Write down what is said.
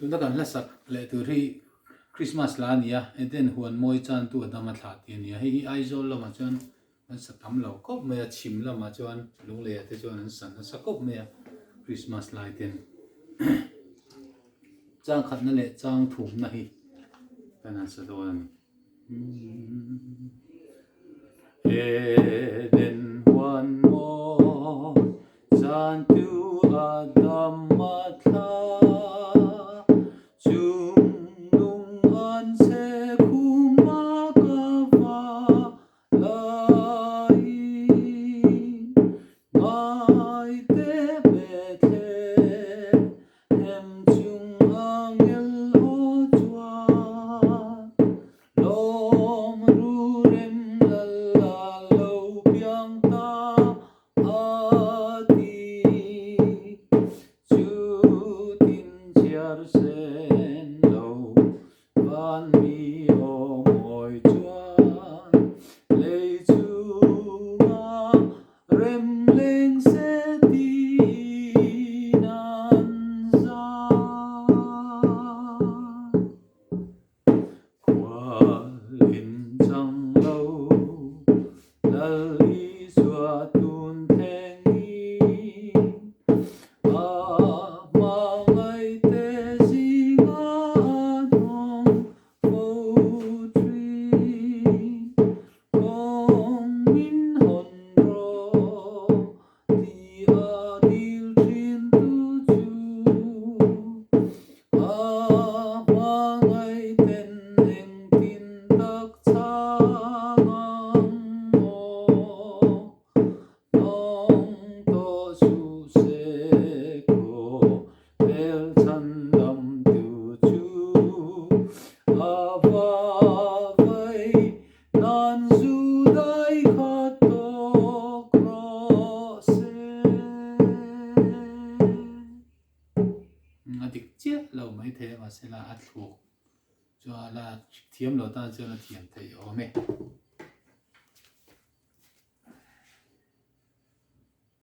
chúng ta cần là sắc lệ từ khi Christmas là nia eden huan moi chan tu dama thla ti nia hi aizol lo ma chuan an satam lo kop me chim lo ma chuan lung le te chuan an san sa kop me Christmas lai ten chang khat na le chang thum na hi kana sa do an eden huan mo chan tu adama thla dik chiết lâu mấy thế mà sẽ là ăn thuộc cho là thiếm lâu ta cho là thiểm thầy ốm mẹ